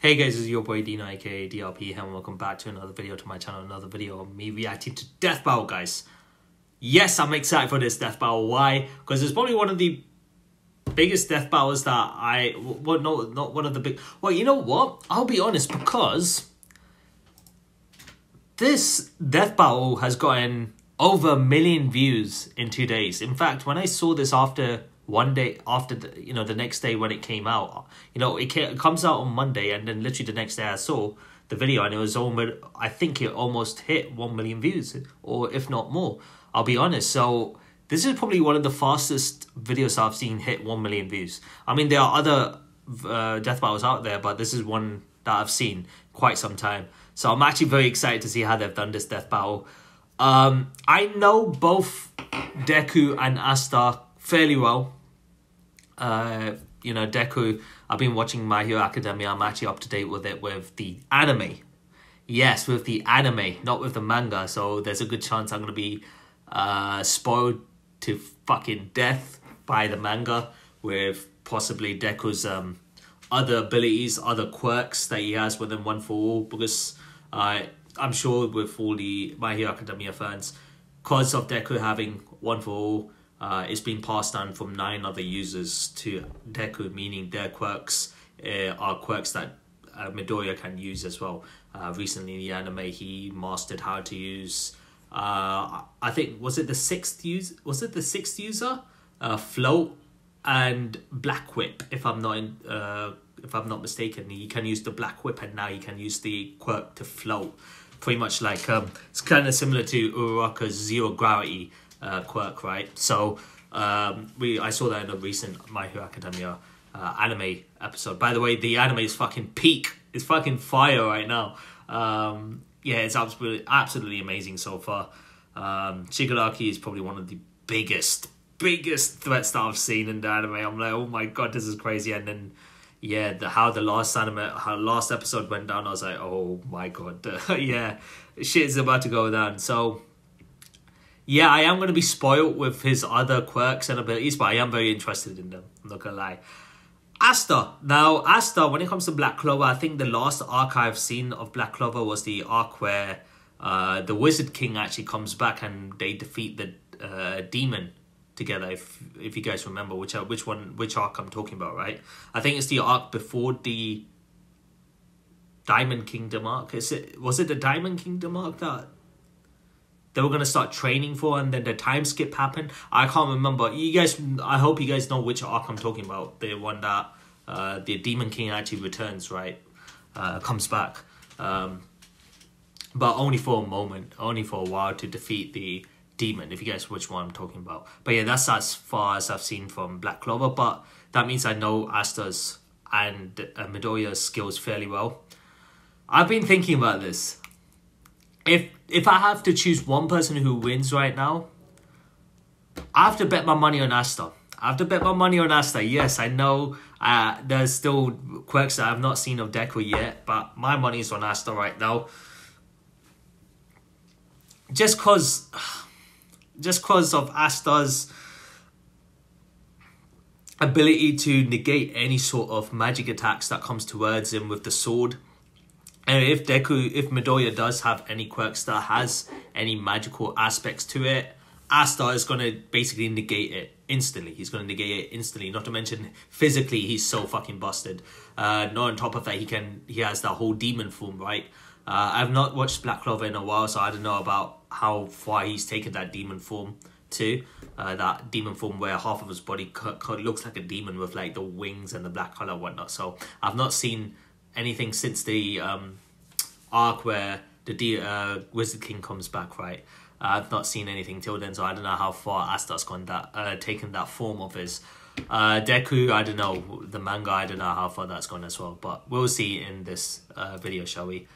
Hey guys, it's your boy Dino aka DRP and welcome back to another video to my channel, another video of me reacting to Death Battle, guys. Yes, I'm excited for this Death Battle. Why? Because it's probably one of the biggest Death Battles that well, no, not one of the big... Well, you know what? I'll be honest, because this Death Battle has gotten over 1 million views in 2 days. In fact, when I saw this after... one day after the next day when it came out, it comes out on Monday, and then literally the next day I saw the video and it was almost, I think it almost hit 1 million views, or if not more, I'll be honest. So this is probably one of the fastest videos I've seen hit 1 million views. I mean, there are other death battles out there, but this is one that I've seen quite some time. So I'm actually very excited to see how they've done this death battle. I know both Deku and Asta fairly well. Deku, I've been watching My Hero Academia. I'm actually up to date with it with the anime. Yes, with the anime, not with the manga. So there's a good chance I'm going to be spoiled to fucking death by the manga with possibly Deku's other abilities, other quirks that he has within One for All. Because I'm sure with all the My Hero Academia fans, because of Deku having One for All, it's been passed down from 9 other users to Deku, meaning their quirks are quirks that Midoriya can use as well. Recently in the anime, he mastered how to use, I think, was it the sixth user? Float and Black Whip, if I'm not mistaken. He can use the Black Whip, and now he can use the quirk to float. Pretty much like it's kind of similar to Uraraka's Zero Gravity quirk, right? So I saw that in a recent My Hero Academia anime episode. By the way, the anime is fucking peak. It's fucking fire right now. Yeah, it's absolutely amazing so far. Shigaraki is probably one of the biggest threats that I've seen in the anime. I'm like, oh my god, this is crazy. And then yeah, how the last episode went down, I was like, oh my god, yeah, shit is about to go down. So yeah, I am going to be spoiled with his other quirks and abilities, but I am very interested in them. I'm not going to lie. Asta. Now, Asta, when it comes to Black Clover, I think the last arc I've seen of Black Clover was the arc where the Wizard King actually comes back and they defeat the demon together, if you guys remember which arc I'm talking about, right? I think it's the arc before the Diamond Kingdom arc. Was it the Diamond Kingdom arc that they were going to start training for, and then the time skip happened? I can't remember. I hope you guys know which arc I'm talking about. The one that the Demon King actually returns, right? Comes back. But only for a moment, only for a while to defeat the demon, if you guys know which one I'm talking about. But yeah, that's as far as I've seen from Black Clover, but that means I know Asta's and Midoriya's skills fairly well. I've been thinking about this. If I have to choose one person who wins right now, I have to bet my money on Asta. Yes, I know there's still quirks that I've not seen of Deku yet, but my money is on Asta right now. Just cause of Asta's ability to negate any sort of magic attacks that comes towards him with the sword. And if Midoriya does have any quirks that has any magical aspects to it, Asta is going to basically negate it instantly. He's going to negate it instantly. Not to mention, physically, he's so fucking busted. Not on top of that, he has that whole demon form, right? I've not watched Black Clover in a while, so I don't know about how far he's taken that demon form to. That demon form where half of his body looks like a demon with like the wings and the black color and whatnot. So I've not seen anything since the arc where the Wizard King comes back, right? I've not seen anything till then, so I don't know how far Asta's gone taken that form of his. Deku, I don't know. The manga, I don't know how far that's gone as well, but we'll see in this video, shall we?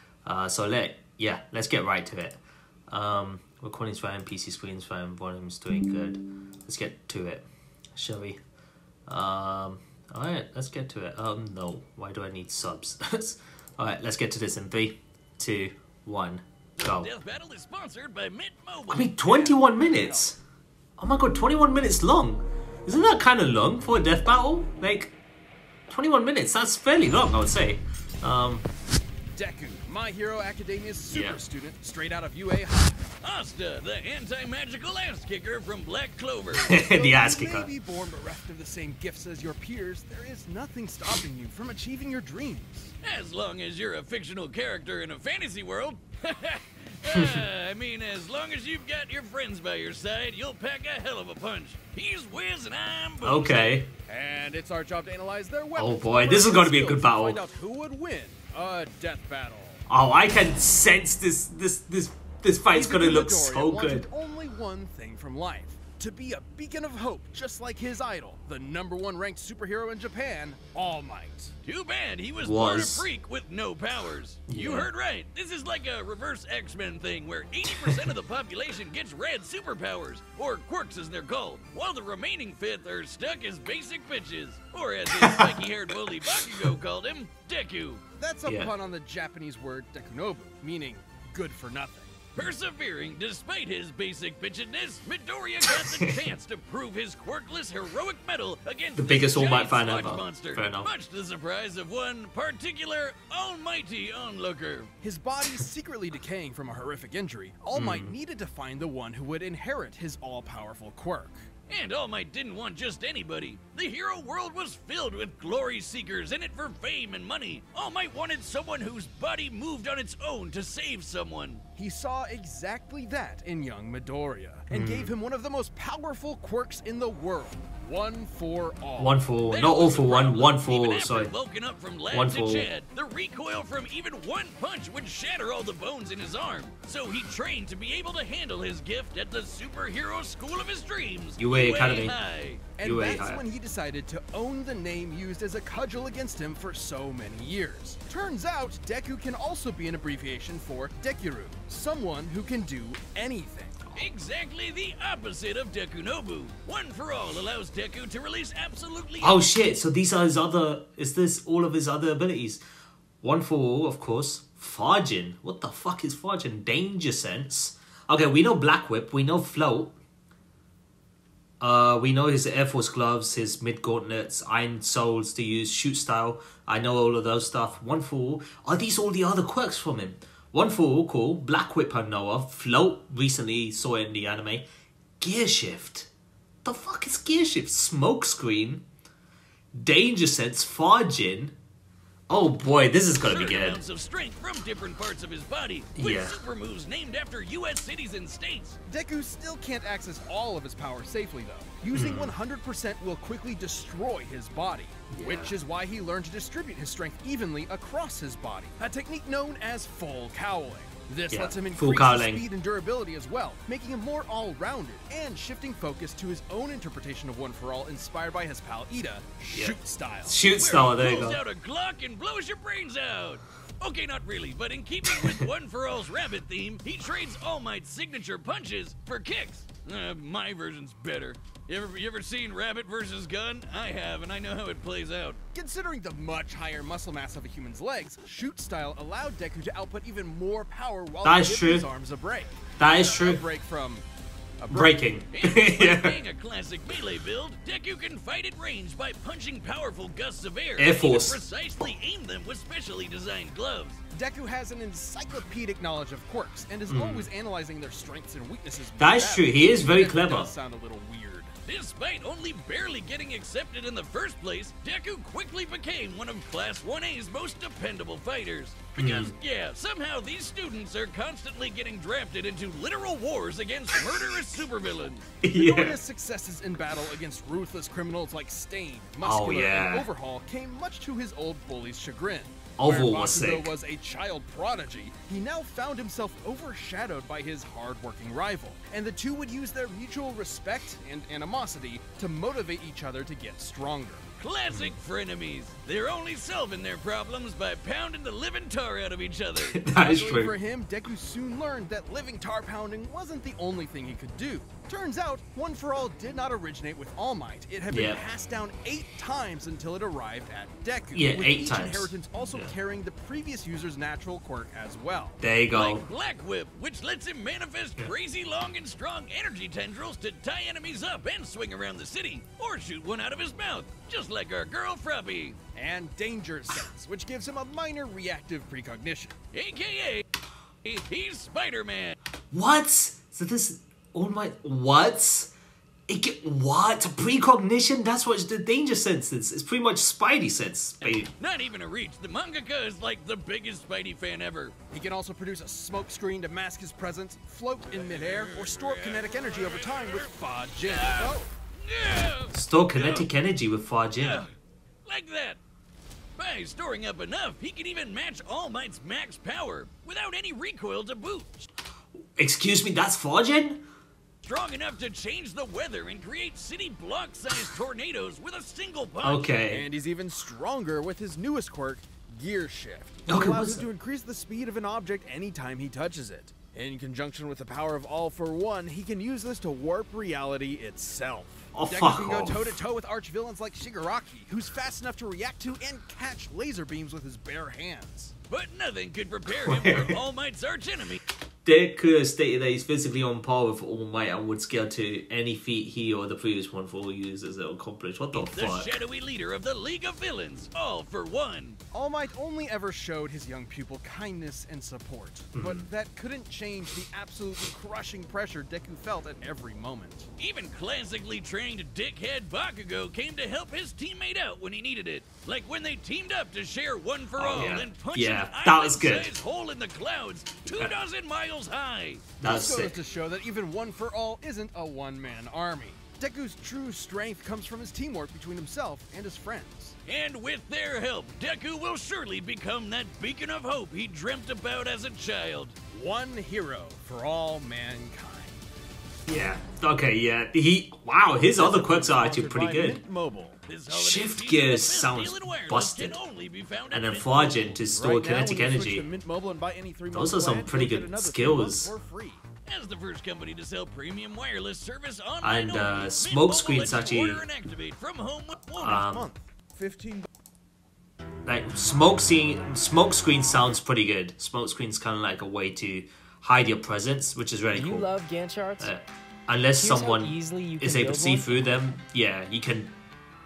So let's get right to it. Recording's fine, PC screen's fine, volume's doing good. Let's get to it, shall we? Alright, let's get to it. No, why do I need subs? Alright, let's get to this in 3, 2, 1, go. Death Battle is sponsored by Mint Mobile. I mean, 21 minutes? Oh my god, 21 minutes long. Isn't that kind of long for a death battle? Like, 21 minutes, that's fairly long, I would say. Deku, My Hero Academia's super Yeah. student, straight out of UA High. Asta, the anti-magical ass kicker from Black Clover. The ass Though you kicker. may be born bereft of the same gifts as your peers, there is nothing stopping you from achieving your dreams. As long as you're a fictional character in a fantasy world. I mean, as long as you've got your friends by your side, you'll pack a hell of a punch. He's Wiz and I'm Boom. Okay. And it's our job to analyze their weapons. Oh boy, this is gonna be a good skills to battle. Find out who would win a death battle. Oh, I can sense this fight's gonna look Midoriya so wanted good. only one thing from life. To be a beacon of hope, just like his idol, the #1 ranked superhero in Japan, All Might. Too bad he was born a freak with no powers. You heard right. This is like a reverse X-Men thing where 80% of the population gets rad superpowers, or quirks as they're called, while the remaining fifth are stuck as basic bitches, or as his spiky-haired bully Bakugo called him, Deku. That's a pun on the Japanese word dekunobu, meaning good for nothing. Persevering despite his basic bitchedness, Midoriya got the chance to prove his quirkless heroic mettle against The biggest this All Might giant fan sludge ever. monster, Fair enough. much to the surprise of one particular almighty onlooker. His body secretly decaying from a horrific injury, All Might needed to find the one who would inherit his all-powerful quirk. And All Might didn't want just anybody. The hero world was filled with glory seekers in it for fame and money. All Might wanted someone whose body moved on its own to save someone. He saw exactly that in young Midoriya, and gave him one of the most powerful quirks in the world. One for all. One for That not all was for the one. problem. One for Even after sorry. Woken up from lab One to for- Chad, the recoil from even one punch would shatter all the bones in his arm. So he trained to be able to handle his gift at the superhero school of his dreams, UA Academy. High. And UA that's higher. when he decided to own the name used as a cudgel against him for so many years. Turns out, Deku can also be an abbreviation for Dekiru, someone who can do anything. Exactly the opposite of Dekunobu. One for All allows Deku to release absolutely Oh shit! So these are his other. Is this all of his other abilities? One for all, of course. Fargin. What the fuck is Fargin? Danger Sense. Okay, we know Black Whip. We know Float. We know his Air Force gloves, his mid gauntlets, Iron Souls to use, shoot style. I know all of those stuff. One for all. Are these all the other quirks from him? One for all, cool. Black Whip I know of. Float, recently saw it in the anime. Gear Shift. The fuck is Gear Shift? Smoke Screen. Danger Sense. Fargin. Oh boy, this is gonna be certain good. amounts of strength from different parts of his body, with Yeah. super moves named after U.S. cities and states. Deku still can't access all of his power safely, though. Using 100% will quickly destroy his body, which is why he learned to distribute his strength evenly across his body, a technique known as full cowling. This Yeah, lets him full increase his cowling. speed and durability as well, making him more all-rounded, and shifting focus to his own interpretation of One For All inspired by his pal Ida, shoot style. Shoot Where style, he there you pulls go. out a Glock and blows your brains out. Okay, not really, but in keeping with One For All's rabbit theme, he trades All Might's signature punches for kicks. My version's better. You ever seen Rabbit versus Gun? I have, and I know how it plays out. Considering the much higher muscle mass of a human's legs, shoot style allowed Deku to output even more power while That is giving true. his arms a break. That is A true. break from Breaking. And despite Yeah. being a classic melee build, Deku can fight at range by punching powerful gusts of air. Air and he can Force. precisely aim them with specially designed gloves. Deku has an encyclopedic knowledge of quirks and is always analyzing their strengths and weaknesses. That is true. He is very clever. Does sound a little weird. Despite only barely getting accepted in the first place, Deku quickly became one of Class 1A's most dependable fighters. Because, yeah, somehow these students are constantly getting drafted into literal wars against murderous supervillains. Yeah. Midoriya's successes in battle against ruthless criminals like Stain, Muscular, yeah. and Overhaul came much to his old bully's chagrin. Overhaul Where was Bakugo sick. was a child prodigy, he now found himself overshadowed by his hard-working rival, and the two would use their mutual respect and animosity to motivate each other to get stronger. Classic frenemies. They're only solving their problems by pounding the living tar out of each other. That is Luckily true. for him, Deku soon learned that living tar pounding wasn't the only thing he could do. Turns out, One For All did not originate with All Might. It had been Yeah. passed down 8 times until it arrived at Deku. Yeah, with 8 each times. inheritance also carrying the previous user's natural quirk as well. There you go. Like Black Whip, which lets him manifest crazy long and strong energy tendrils to tie enemies up and swing around the city, or shoot one out of his mouth. just like our girl Fruppy. And Danger Sense, which gives him a minor reactive precognition. AKA, he's Spider-Man. What? So this... Oh my... What? What? Precognition? That's what the Danger Sense is. It's pretty much Spidey Sense, baby. Not even a reach. The mangaka is like the biggest Spidey fan ever. He can also produce a smoke screen to mask his presence, float in midair, or store kinetic energy over time with Fa Jin. Oh. Store kinetic energy with Fa Jin. Like that. By storing up enough, he can even match All Might's max power without any recoil to boot. Excuse me, that's Fa Jin? Strong enough to change the weather and create city block-sized tornadoes with a single punch. Okay. And he's even stronger with his newest quirk, Gear Shift. It Okay, allows him to increase the speed of an object anytime he touches it. In conjunction with the power of All for One, he can use this to warp reality itself. Oh, Deku fuck can go off. toe-to-toe with arch-villains like Shigaraki, who's fast enough to react to and catch laser beams with his bare hands. But nothing could prepare him for All Might's archenemy. Deku has stated that he's physically on par with All Might and would scale to any feat he or the previous one for all users to accomplish. What the The fuck? shadowy leader of the League of Villains, All for One. All Might only ever showed his young pupil kindness and support, but that couldn't change the absolutely crushing pressure Deku felt at every moment. Even classically trained dickhead Bakugo came to help his teammate out when he needed it. Like when they teamed up to share One for All yeah. and punch Yeah, an that was good. island-sized hole in the clouds 24 miles high. That's This goes sick. to show that even One for All isn't a one-man army. Deku's true strength comes from his teamwork between himself and his friends. And with their help, Deku will surely become that beacon of hope he dreamt about as a child. One hero for all mankind. Yeah. Okay, yeah. Wow, his other quirks are actually pretty good. Mint Mobile. This holiday Shift season, gears the best sounds deal in wireless busted. can only be found And at then Mint Fa Jin Mobile. to store Right now, kinetic when you switch energy. to Mint Mobile and buy any 3 Those are some plan, pretty you'll get good another 3 skills. months for free. As the first company to sell premium wireless service online And only, Mint smoke Mobile screens lets you actually, order and activate from home with Month. 15 like smoke screen sounds pretty good. Smoke screen's kind of like a way to hide your presence, which is really You cool. love Gantt charts? Unless Here's how someone easily you is can able build to see one. through them, yeah, you can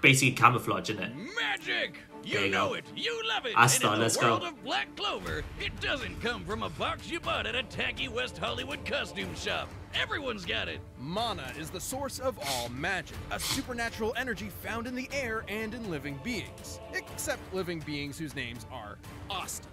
basically camouflage in it. magic. There You you know go. it. You love it. Asta, and in let's the go. world of Black Clover, it doesn't come from a box you bought at a tacky West Hollywood costume shop. Everyone's got it. Mana is the source of all magic, a supernatural energy found in the air and in living beings. Except living beings whose names are Asta.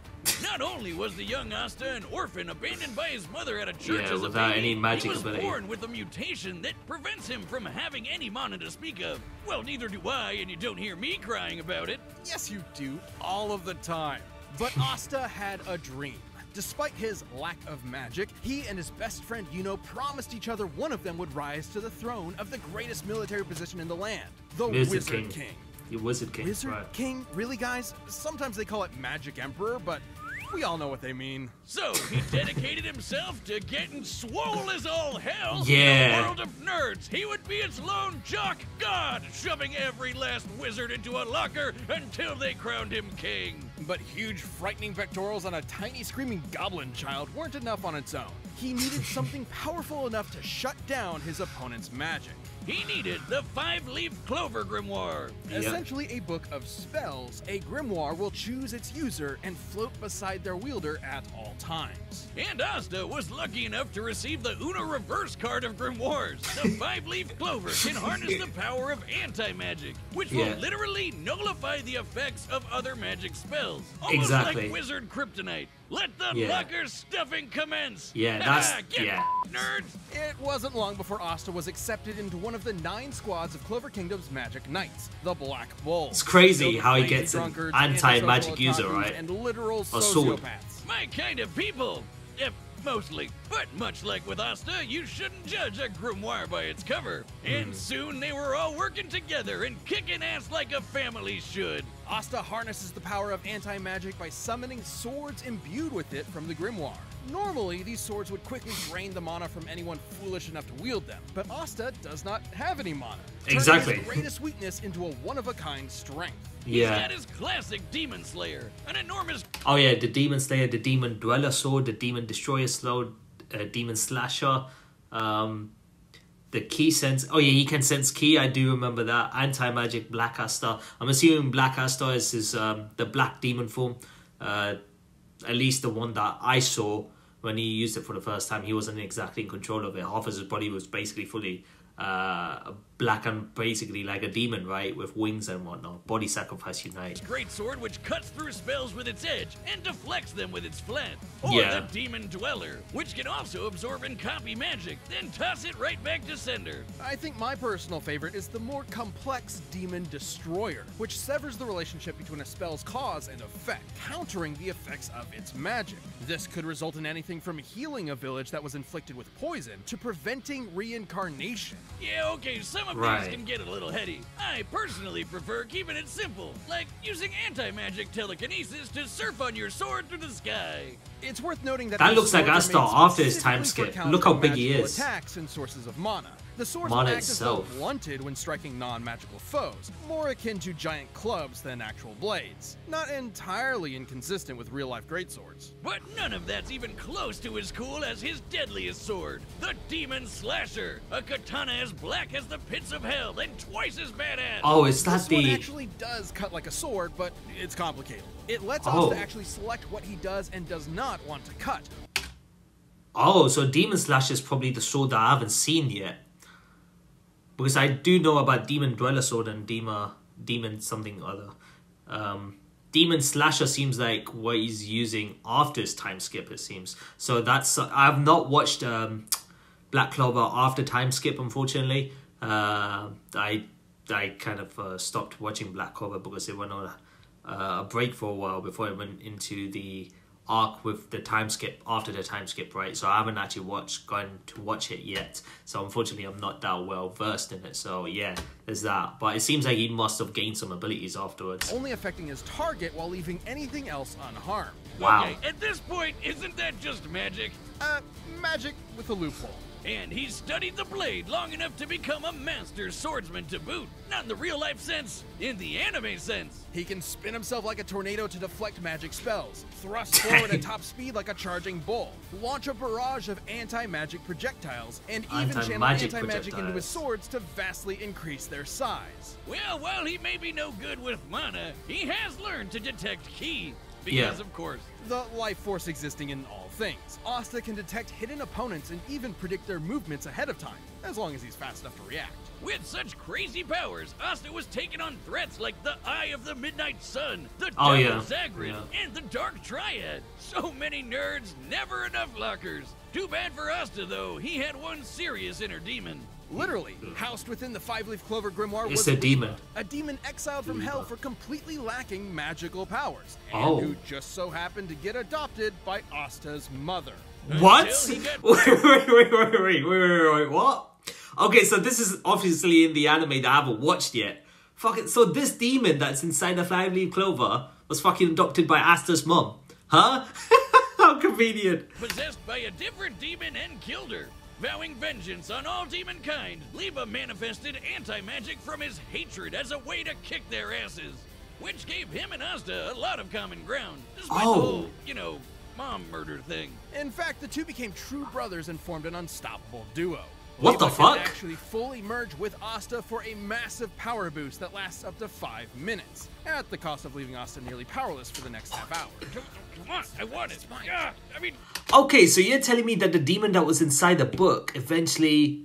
Not only was the young Asta an orphan abandoned by his mother at a church Yeah, as a without baby, any magic he was ability. born with a mutation that prevents him from having any mana to speak of. Well, neither do I, and you don't hear me crying about it. Yes, you do, all of the time. But Asta had a dream. Despite his lack of magic, he and his best friend Yuno promised each other one of them would rise to the throne of the greatest military position in the land, the Wizard King. Your Wizard King, Wizard right. King? Really, guys? Sometimes they call it Magic Emperor, but we all know what they mean. So he dedicated himself to getting swole as all hell. Yeah. In a world of nerds, he would be its lone jock god, shoving every last wizard into a locker until they crowned him king. But huge, frightening pectorals and a tiny, screaming goblin child weren't enough on its own. He needed something powerful enough to shut down his opponent's magic. He needed the 5-leaf Clover Grimoire. Yep. Essentially a book of spells, a grimoire will choose its user and float beside their wielder at all times. And Asta was lucky enough to receive the Una Reverse card of Grimoires. The 5-leaf Clover can harness the power of anti-magic, which Yeah. will literally nullify the effects of other magic spells. Almost Exactly. like Wizard Kryptonite. Let the Yeah. locker stuffing commence! Yeah, that's- Get yeah. nerds! It wasn't long before Asta was accepted into one of the 9 squads of Clover Kingdom's Magic Knights, the Black Bulls. It's crazy Filled with how he lazy gets an drunkards, anti-magic antisocial user, otakus, right? And literal A sword. sociopaths. My kind of people! Yep, mostly. But much like with Asta, you shouldn't judge a grimoire by its cover. And soon they were all working together and kicking ass like a family should. Asta harnesses the power of anti-magic by summoning swords imbued with it from the grimoire. Normally, these swords would quickly drain the mana from anyone foolish enough to wield them, but Asta does not have any mana, turning Exactly. his greatest weakness into a one-of-a-kind strength. He's Yeah. got his classic Demon Slayer, an enormous Oh yeah, the Demon Slayer, the Demon Dweller Sword, the Demon Destroyer Sword, Demon Slasher. The key sense. Oh yeah, he can sense key. I do remember that. Anti-magic Black Asta. I'm assuming Black Asta is his the black demon form. At least the one that I saw when he used it for the first time. He wasn't exactly in control of it. Half of his body was basically fully black and basically like a demon, right? With wings and whatnot. Body sacrifice unite. Great sword which cuts through spells with its edge and deflects them with its flat. Or Yeah. the Demon Dweller, which can also absorb and copy magic, then toss it right back to sender. I think my personal favorite is the more complex Demon Destroyer, which severs the relationship between a spell's cause and effect, countering the effects of its magic. This could result in anything from healing a village that was inflicted with poison to preventing reincarnation. Yeah, okay, some of Right. these can get a little heady. I personally prefer keeping it simple, like using anti-magic telekinesis to surf on your sword through the sky. It's worth noting that That these looks like swords are Asta made after his specifically time for skip. countering Look how big he magical is. Attacks and sources of mana. The swords Mana will act as though itself. blunted when striking non-magical foes, more akin to giant clubs than actual blades. Not entirely inconsistent with real-life greatswords. But none of that's even close to as cool as his deadliest sword, the Demon Slasher, a katana as black as the pits of hell and twice as badass. Oh, is that This one the... actually does cut like a sword, but it's complicated. It lets Oh. Asta actually select what he does and does not want to cut. Oh, so Demon Slash is probably the sword that I haven't seen yet. Because I do know about Demon Dweller Sword and Demon something other. Demon Slasher seems like what he's using after his time skip, it seems. So that's... I've not watched Black Clover after time skip, unfortunately. I kind of stopped watching Black Clover because it went on a break for a while before it went into the arc with the time skip, after the time skip, right? So I haven't actually gone to watch it yet. So unfortunately, I'm not that well versed in it. So yeah, there's that. But it seems like he must have gained some abilities afterwards. Only affecting his target while leaving anything else unharmed. Wow. Okay, at this point, isn't that just magic? Magic with a loophole. And he's studied the blade long enough to become a master swordsman to boot. Not in the real-life sense, in the anime sense. He can spin himself like a tornado to deflect magic spells, thrust forward at top speed like a charging bull, launch a barrage of anti-magic projectiles, and even channel Anti-magic anti-magic into his projectiles. swords to vastly increase their size. Well, while he may be no good with mana, he has learned to detect ki. Because, Yeah. of course, The life force existing in all things, Asta can detect hidden opponents and even predict their movements ahead of time, as long as he's fast enough to react. with such crazy powers, Asta was taking on threats like the Eye of the Midnight Sun, the Oh, Devil yeah. Zagreus, Yeah. and the Dark Triad. So many nerds, never enough lockers. Too bad for Asta, though. He had one serious inner demon. Literally, housed within the five-leaf clover grimoire It's was a Liba, demon. a demon exiled from hell for completely lacking magical powers, and Oh. who just so happened to get adopted by Asta's mother. What? Until he got- Wait, what? Okay, so this is obviously in the anime that I haven't watched yet. Fucking, so this demon that's inside the five-leaf clover was fucking adopted by Asta's mom. Huh? How convenient. Possessed by a different demon and killed her. Vowing vengeance on all demonkind, Liba manifested anti-magic from his hatred as a way to kick their asses. Which gave him and Asta a lot of common ground, despite Oh. the whole, mom murder thing. In fact, the two became true brothers and formed an unstoppable duo. What Liba the can fuck? actually fully merge with Asta for a massive power boost that lasts up to 5 minutes, at the cost of leaving Asta nearly powerless for the next half hour. Come on, I want it. Yeah, I mean, Okay, so you're telling me that the demon that was inside the book eventually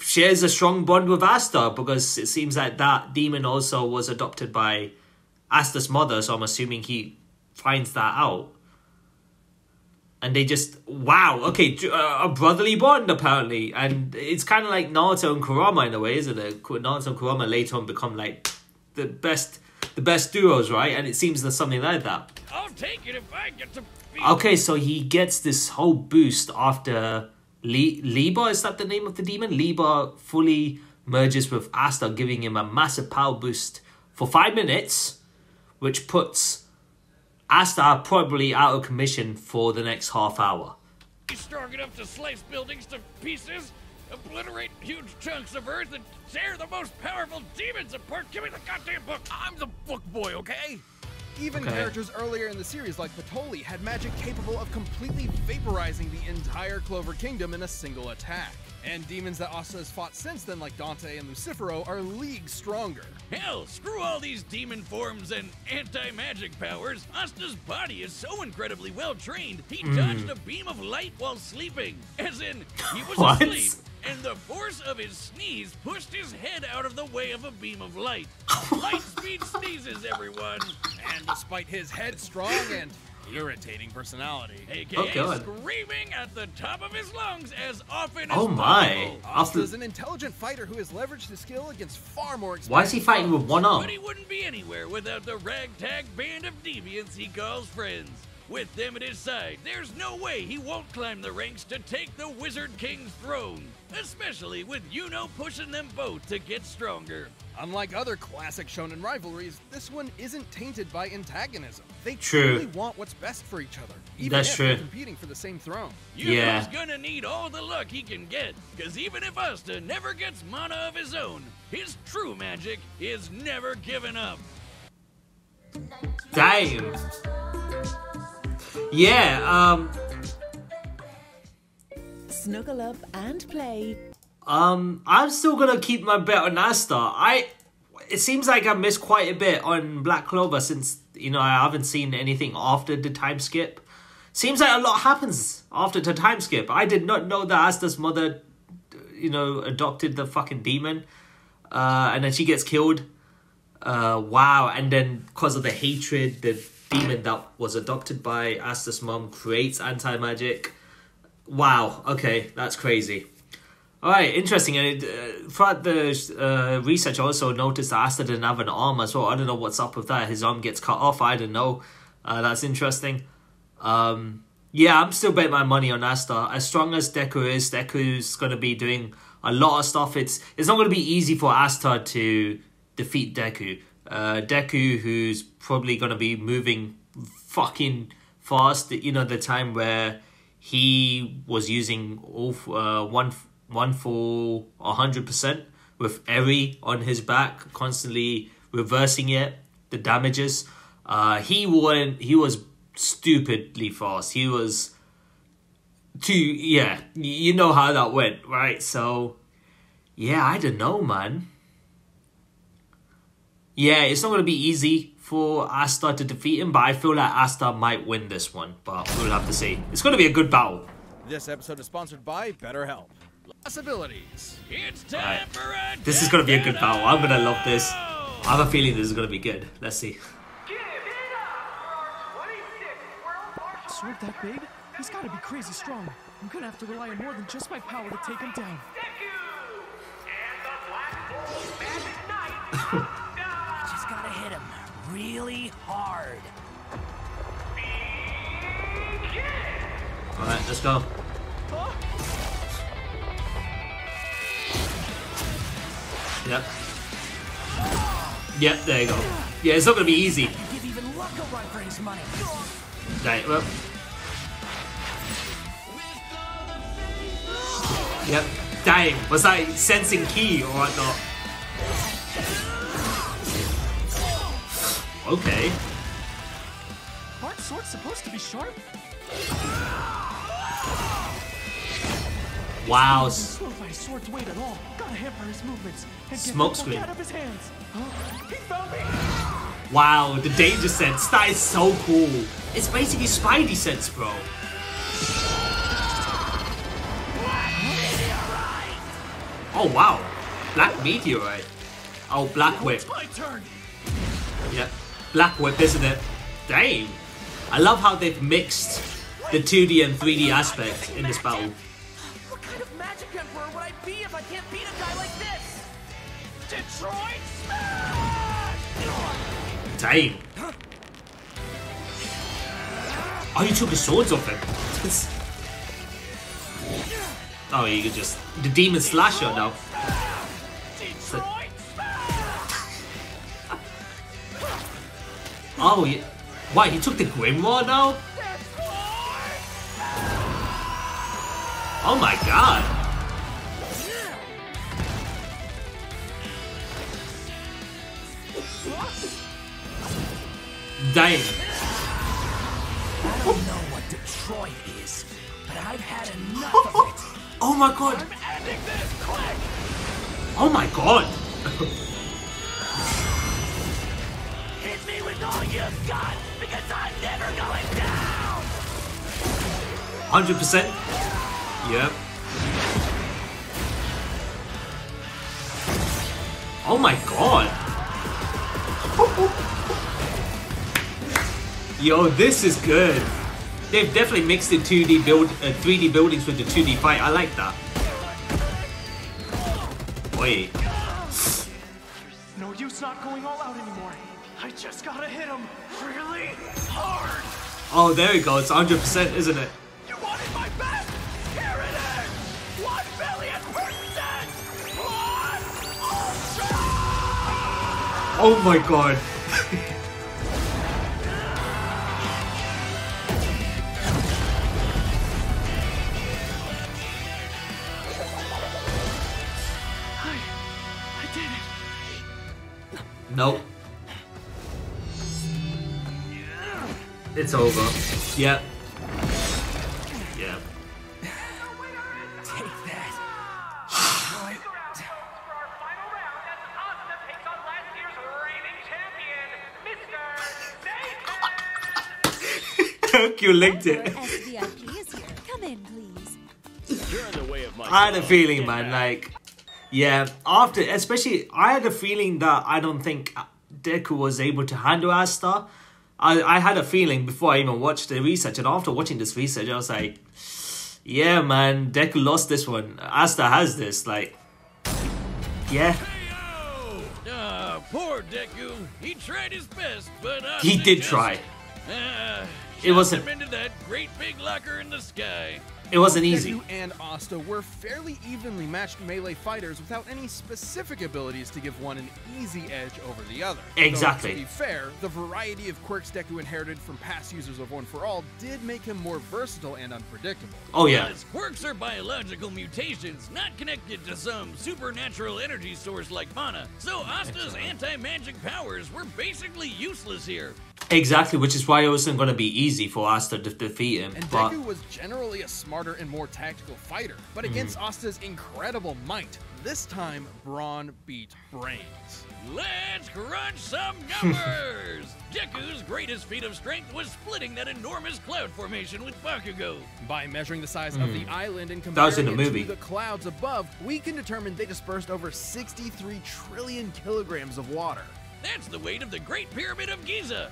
shares a strong bond with Asta, because it seems like that demon also was adopted by Asta's mother, so I'm assuming he finds that out. And they just, wow, okay, a brotherly bond apparently. And it's kind of like Naruto and Kurama in a way, isn't it? Naruto and Kurama later on become like the best duos, right? And it seems there's something like that. I'll take it if I get to feel Okay, so he gets this whole boost after Liba, is that the name of the demon? Liba fully merges with Asta, giving him a massive power boost for 5 minutes, which puts Asta probably out of commission for the next half hour. He's strong enough to slice buildings to pieces, obliterate huge chunks of earth, and tear the most powerful demons apart. Give me the goddamn book. I'm the book boy, okay? Even characters earlier in the series like Patoli had magic capable of completely vaporizing the entire Clover Kingdom in a single attack. And demons that Asta has fought since then, like Dante and Lucifero, are leagues stronger. Hell, screw all these demon forms and anti-magic powers. Asta's body is so incredibly well trained, he dodged a beam of light while sleeping. As in, he was asleep, and the force of his sneeze pushed his head out of the way of a beam of light. Light speed sneezes, everyone. And despite his headstrong and irritating personality, aka screaming at the top of his lungs as often as possible. Asta's an intelligent fighter who has leveraged his skill against far more expensive Why is he fighting with one arm? But he wouldn't be anywhere without the ragtag band of deviants he calls friends. With them at his side, there's no way he won't climb the ranks to take the Wizard King's throne. Especially with Yuno pushing them both to get stronger. Unlike other classic shonen rivalries, this one isn't tainted by antagonism. They True. truly want what's best for each other, even That's if true. they're competing for the same throne. Yuno's gonna need all the luck he can get, cause even if Asta never gets mana of his own, his true magic is never given up. Damn. Yeah, Snuggle up and play. I'm still gonna keep my bet on Asta. It seems like I missed quite a bit on Black Clover since, you know, I haven't seen anything after the time skip. Seems like a lot happens after the time skip. I did not know that Asta's mother, you know, adopted the fucking demon. And then she gets killed. Wow. And then because of the hatred, the demon that was adopted by Asta's mom creates anti-magic. Wow. Okay, that's crazy. All right, interesting. And throughout the research, I also noticed that Asta didn't have an arm as well. I don't know what's up with that. His arm gets cut off. I don't know. That's interesting. Yeah, I'm still betting my money on Asta. As strong as Deku is, Deku's going to be doing a lot of stuff. It's not going to be easy for Asta to defeat Deku. Deku, who's probably going to be moving fucking fast. You know, the time where he was using all one for 100% with Eri on his back, constantly reversing it, the damages. He was stupidly fast. He was yeah, you know how that went, right? So yeah, I don't know, man. Yeah, it's not going to be easy for Asta to defeat him, but I feel like Asta might win this one, but we'll have to see. It's going to be a good battle. This episode is sponsored by BetterHelp. Less abilities. It's time for a This is going to be a good battle. I'm going to love this. I have a feeling this is going to be good. Let's see. Sword that big? He's got to be crazy strong. I'm going to have to rely on more than just my power to take him down. Deku! And the Black Bull Magic Knight! Just gotta hit him really hard. Alright, let's go. Yep. Yep, there you go. Yeah, it's not going to be easy. Give even Luck a run for his money. Right, well. Yep. Damn, was I sensing ki or whatnot? Okay. Aren't swords supposed to be sharp? Wow. Slowed by his sword's weight at all. Gotta hamper his movements and Smoke get screen. out of his hands. He found me. Wow, the danger sense. That is so cool. It's basically Spidey sense, bro. Oh wow, Black Meteorite. Oh, Black Whip. It's my turn. Yep, Black Whip, isn't it? Damn. I love how they've mixed the 2D and 3D aspect in this battle. What kind of magic emperor would I be if I can't beat a guy like this? Detroit Smash! Damn. Oh, you took his swords off him. Oh, you could just... The Demon Slasher now. Detroit Smash! Oh, yeah. Why, he took the Grimoire now? Oh my god. Dying. I don't know what Detroit is, but I've had enough of it. Oh my god. I'm ending this quick! Oh my god. Hit me with all you've got, because I'm never going down! 100%. Yep. Oh my god. Yo, this is good. They've definitely mixed the 3D buildings with the 2D fight. I like that. Wait. No use not going all out anymore. I just gotta hit him really hard. Oh, there we go. It's 100%, isn't it? You wanted my best? Here it is! 1 billion%! Ultra! Oh my god. I did it. Nope. It's over. Yep. Yep. Take that. For our final round, as Asta takes on last year's reigning champion, Mr. Satan. You linked it. SVIP is here. Come in, please. You're in the way of my I had a feeling, man, like, yeah, after, especially, I had a feeling that I don't think Deku was able to handle Asta. I had a feeling before I even watched the research, and after watching this research, I was like, yeah, man, Deku lost this one. Asta has this, like, yeah. Poor Deku. He tried his best, but He did try. It wasn't- him into that great big locker in the sky. It wasn't easy. Deku and Asta were fairly evenly matched melee fighters without any specific abilities to give one an easy edge over the other. Exactly. Though, to be fair, the variety of quirks Deku inherited from past users of One For All did make him more versatile and unpredictable. Oh, yeah. His quirks are biological mutations, not connected to some supernatural energy source like mana. So Asta's anti-magic powers were basically useless here. Exactly, which is why it wasn't going to be easy for Asta to defeat him. And But Deku was generally a smarter and more tactical fighter, but against Asta's incredible might, this time Brawn beat Brains. Let's crunch some numbers! Deku's greatest feat of strength was splitting that enormous cloud formation with Bakugo. By measuring the size of the island and That was in comparing the it movie. to the clouds above, we can determine they dispersed over 63 trillion kilograms of water. That's the weight of the Great Pyramid of Giza.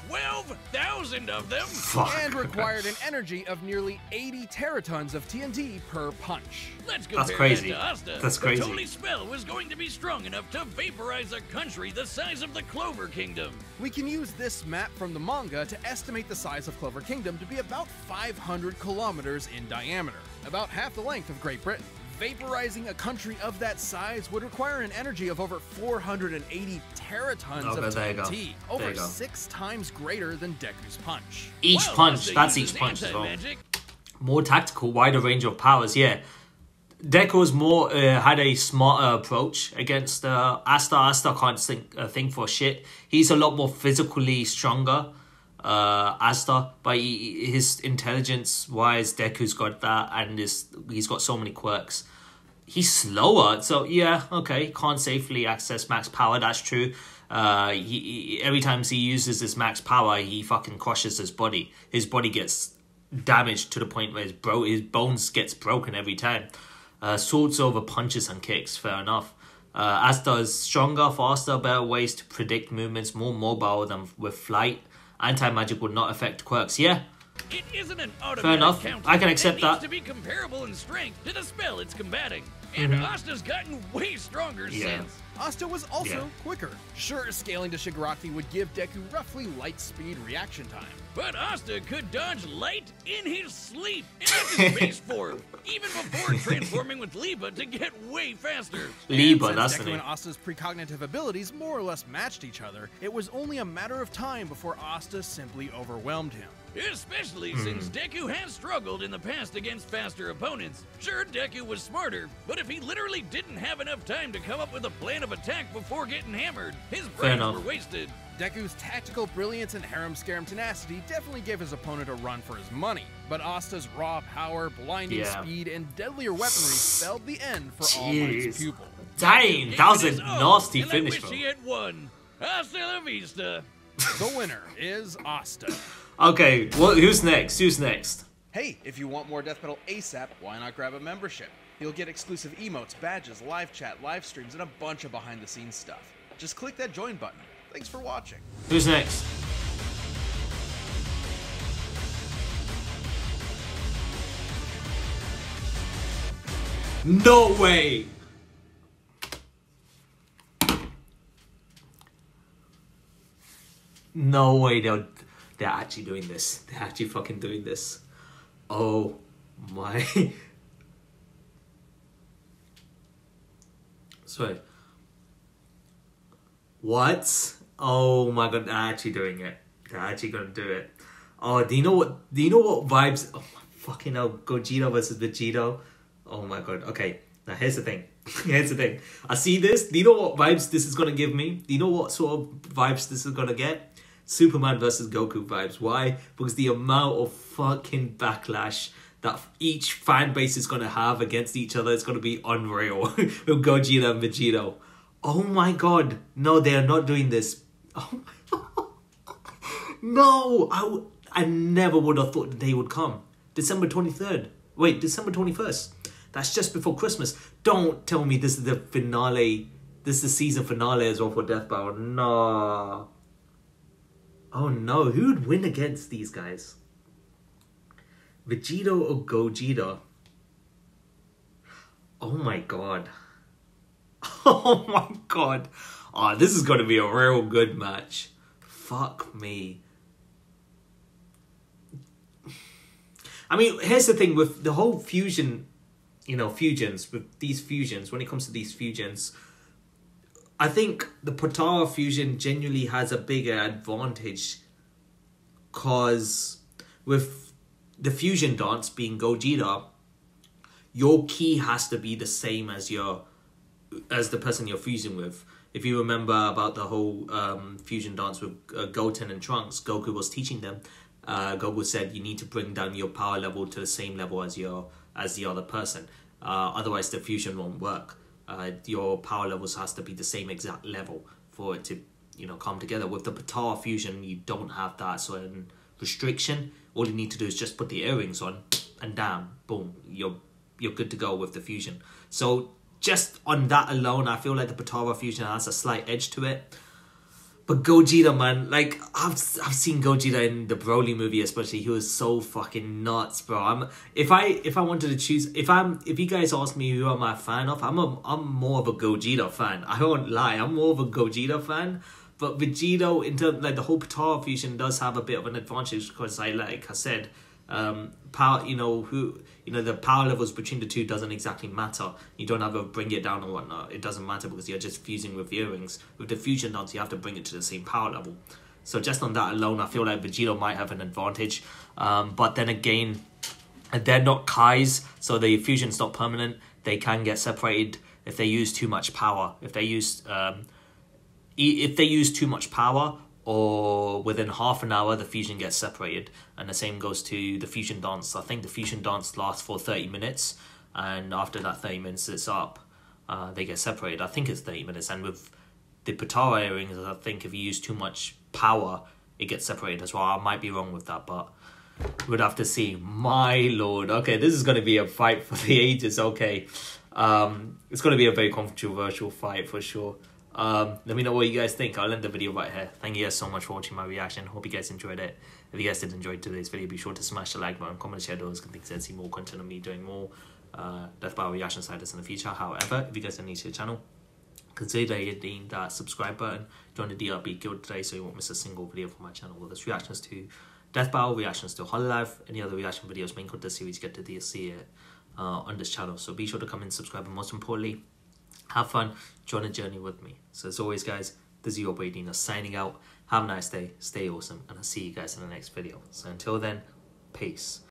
12,000 of them. fuck. And required an energy of nearly 80 teratons of TNT per punch. Let's compare That's crazy. that to Asta. That's crazy. The Tony spell was going to be strong enough to vaporize a country the size of the Clover Kingdom. We can use this map from the manga to estimate the size of Clover Kingdom to be about 500 kilometers in diameter, about half the length of Great Britain. Vaporizing a country of that size would require an energy of over 480 teratons Okay, of there you go. TNT, There over you go. 6 times greater than Deku's punch. Each While punch, Asta that's uses each punch as well. anti-magic, More tactical, wider range of powers, yeah. Deku was more, had a smarter approach against Asta. Asta can't think for shit. He's a lot more physically stronger, Asta, but his intelligence-wise, Deku's got that, and he's got so many quirks. He's slower, so yeah, okay, can't safely access max power, that's true. Every time he uses his max power, he fucking crushes his body. His body gets damaged to the point where his bones gets broken every time. Swords over punches and kicks, fair enough. Asta is stronger, faster, better ways to predict movements, more mobile than with flight. Anti-magic would not affect quirks, yeah. it isn't an automatic Fair enough. counter. I can accept it that. needs to be comparable in strength to the spell it's combating. And Asta's gotten way stronger Yeah. since. Asta was also Yeah. quicker. Sure, scaling to Shigaraki would give Deku roughly light speed reaction time. But Asta could dodge light in his sleep, and that's his base form, even before transforming with Liba to get way faster. Liba, And that's since the Deku name. and Asta's precognitive abilities more or less matched each other, it was only a matter of time before Asta simply overwhelmed him. Especially since Deku has struggled in the past against faster opponents. Sure, Deku was smarter, but if he literally didn't have enough time to come up with a plan of attack before getting hammered, his brains enough. were wasted. Deku's tactical brilliance and harem-scarum tenacity definitely gave his opponent a run for his money, but Asta's raw power, blinding speed, and deadlier weaponry spelled the end for All Might's pupil. Dang, that was a nasty finish, bro. He had won. Hasta la vista. The winner is Asta. Okay, well, who's next? Who's next? Hey, if you want more Death Battle ASAP, why not grab a membership? You'll get exclusive emotes, badges, live chat, live streams, and a bunch of behind-the-scenes stuff. Just click that join button. Thanks for watching. Who's next? No way! No way they're actually doing this. They're actually fucking doing this. Oh my. Sorry. What? Oh my god, they're actually doing it. They're actually gonna do it. Oh, do you know what vibes? Oh my fucking hell, Gogeta versus Vegito. Oh my god. Okay, now here's the thing. Here's the thing. I see this. Do you know what vibes this is gonna give me? Do you know what sort of vibes this is gonna get? Superman versus Goku vibes. Why? Because the amount of fucking backlash that each fan base is gonna have against each other is gonna be unreal. With Gogeta and Vegito. Oh my god. No, they are not doing this. Oh my god. No, I never would have thought the day would come. December 23rd. Wait, December 21st. That's just before Christmas. Don't tell me this is the finale. This is the season finale as well for Death Battle. No. Oh no, who would win against these guys? Vegito or Gogeta? Oh my god. Oh my god. Oh, this is going to be a real good match. Fuck me. I mean, here's the thing with the whole fusion, you know, fusions, with these fusions, when it comes to these fusions, I think the Potara fusion genuinely has a bigger advantage because with the fusion dance being Gogeta, your ki has to be the same as the person you're fusing with. If you remember about the whole fusion dance with Goten and Trunks, Goku was teaching them. Goku said you need to bring down your power level to the same level as the other person. Otherwise, the fusion won't work. Your power levels has to be the same exact level for it to, you know, come together. With the Potara fusion, you don't have that certain restriction. All you need to do is just put the earrings on, and damn, boom, you're good to go with the fusion. So just on that alone, I feel like the Potara fusion has a slight edge to it. But Gogeta, man, like I've seen Gogeta in the Broly movie, especially. He was so fucking nuts, bro. If I wanted to choose, if you guys ask me who I'm a fan of, I'm more of a Gogeta fan. I won't lie, I'm more of a Gogeta fan. But Vegito, in terms like the whole Potara fusion, does have a bit of an advantage because, like I said, power. The power levels between the two doesn't exactly matter. You don't have to bring it down or whatnot. It doesn't matter because you're just fusing with earrings. With the fusion dance, you have to bring it to the same power level. So just on that alone, I feel like Vegito might have an advantage. But then again, they're not Kais, so the fusion's not permanent. They can get separated if they use too much power. If they use too much power, or within half an hour, the fusion gets separated. And the same goes to the fusion dance. I think the fusion dance lasts for 30 minutes. And after that 30 minutes is up, they get separated. I think it's 30 minutes. And with the Potara earrings, I think if you use too much power, it gets separated as well. I might be wrong with that, but we'd have to see. My lord. Okay, this is going to be a fight for the ages. Okay. It's going to be a very controversial fight for sure. Let me know what you guys think. I'll end the video right here. Thank you guys so much for watching my reaction. Hope you guys enjoyed it. If you guys did enjoy today's video, be sure to smash the like button, comment, share those things, and see more content of me doing more Death Battle reaction siders in the future. However, if you guys are new to the channel, consider hitting that subscribe button. Join the DRB Guild today so you won't miss a single video from my channel. Whether it's reactions to Death Battle, reactions to Hololive, any other reaction videos, main content series, get to see it on this channel. So be sure to come and subscribe, and most importantly, have fun, join the journey with me. So as always, guys, this is your boy Dino signing out. Have a nice day, stay awesome, and I'll see you guys in the next video. So until then, peace.